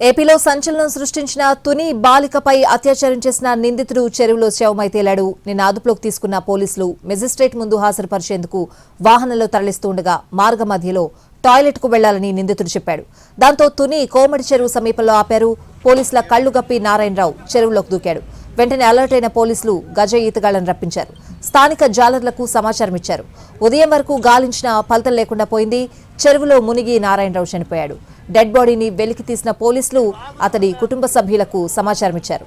ఏపీలో సంచలనం సృష్టించిన తుని బాలికపై అత్యాచారం చేసిన నిందితుడు చెరువులో శవమై తేలాడు. నిన్న అదుపులోకి తీసుకున్న పోలీసులు మెజిస్ట్రేట్ ముందు హాజరుపరిచేందుకు వాహనంలో తరలిస్తుండగా మార్గ మధ్యలో టాయిలెట్ కు వెళ్లాలని నిందితుడు చెప్పాడు. దాంతో తుని కోమడి చెరువు సమీపంలో ఆపారు. పోలీసుల కళ్లు గప్పి నారాయణరావు చెరువులోకి దూకాడు. వెంటనే అలర్ట్ అయిన పోలీసులు గజ ఈతగాళ్లను రప్పించారు. స్థానిక జాలర్లకు సమాచారం ఇచ్చారు. ఉదయం వరకు గాలించిన ఫలితం లేకుండా పోయింది. చెరువులో మునిగి నారాయణరావు చనిపోయాడు. డెడ్ బాడీని వెలికి తీసిన పోలీసులు అతడి కుటుంబ సభ్యులకు సమాచారం ఇచ్చారు.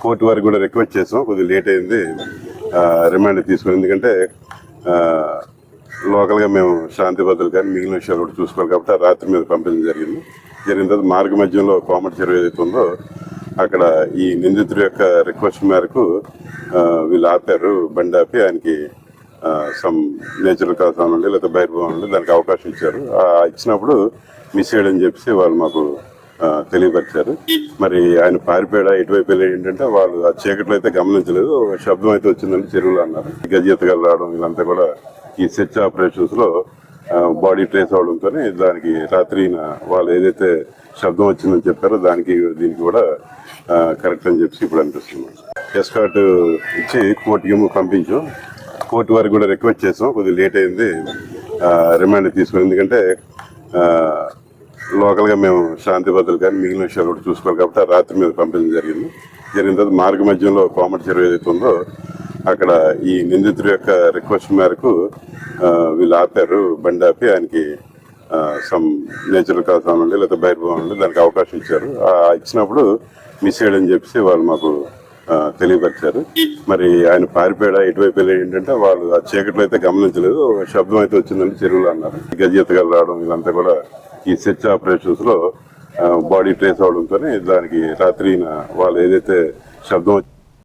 కోర్టు వారికి కూడా రిక్వెస్ట్ చేసాం, కొద్దిగా లేట్ అయింది, రిమాండ్ తీసుకుని. ఎందుకంటే లోకల్గా మేము శాంతి భద్రతలు కానీ మిగిలిన విషయాలు కూడా చూసుకోవాలి కాబట్టి రాత్రి మీద పంపించడం జరిగిన తర్వాత మార్గ మధ్యంలో కోమటి చెరువు ఏదైతే ఉందో అక్కడ ఈ నిందితుడి యొక్క రిక్వెస్ట్ మేరకు వీళ్ళు ఆపారు. బండి ఆపి ఆయనకి సమ్ నేచురల్ కాజ్ అనండి లేదా బహిర్భావం దానికి అవకాశం ఇచ్చారు. ఇచ్చినప్పుడు మిస్ చేయడని చెప్పేసి వాళ్ళు మాకు తెలియపరిచారు. మరి ఆయన పారిపోయాడా ఎటువైపు వెళ్ళి ఏంటంటే వాళ్ళు ఆ చీకట్లో అయితే గమనించలేదు. శబ్దం అయితే వచ్చిందని చెరువులో అన్నారు. గజెత్తగాలు రావడం వీళ్ళంతా కూడా ఈ సెర్చ్ ఆపరేషన్స్ లో బాడీ ట్రేస్ అవడంతో దానికి రాత్రి వాళ్ళు ఏదైతే శబ్దం వచ్చిందని చెప్పారో దీనికి కూడా కరెక్ట్ అని చెప్పి ఇప్పుడు అనిపిస్తున్నాం. ఎస్కార్ట్ ఇచ్చి కోర్టుకి పంపించాం. కోర్టు వారికి కూడా రిక్వెస్ట్ చేసాం, కొద్దిగా లేట్ అయింది, రిమాండ్ తీసుకుని. ఎందుకంటే లోకల్గా మేము శాంతి భద్రతలు కానీ మిగిలిన విషయాలు కూడా చూసుకోవాలి కాబట్టి రాత్రి మీద పంపించడం జరిగిన తర్వాత మార్గ మధ్యంలో కోమటి చెరువు ఏదైతే ఉందో అక్కడ ఈ నిందితుడి యొక్క రిక్వెస్ట్ మేరకు వీళ్ళు ఆపారు. బండి ఆపి ఆయనకి సమ్ నేచురల్ కాజ్ అనండి లేదా బహిర్భావం దానికి అవకాశం ఇచ్చారు. ఇచ్చినప్పుడు మిస్ చేయడని చెప్పేసి వాళ్ళు మాకు తెలియపరిచారు. మరి ఆయన పారిపోయాడా ఎటువైపు వెళ్ళి ఏంటంటే వాళ్ళు ఆ చీకట్లో అయితే గమనించలేదు. శబ్దం అయితే వచ్చిందని చెరువులో అన్నారు. గజెత్తగాలు రావడం వీళ్ళంతా కూడా ఈ సెర్చ్ ఆపరేషన్స్ లో బాడీ ట్రేస్ అవడంతో దానికి రాత్రి వాళ్ళు ఏదైతే శబ్దం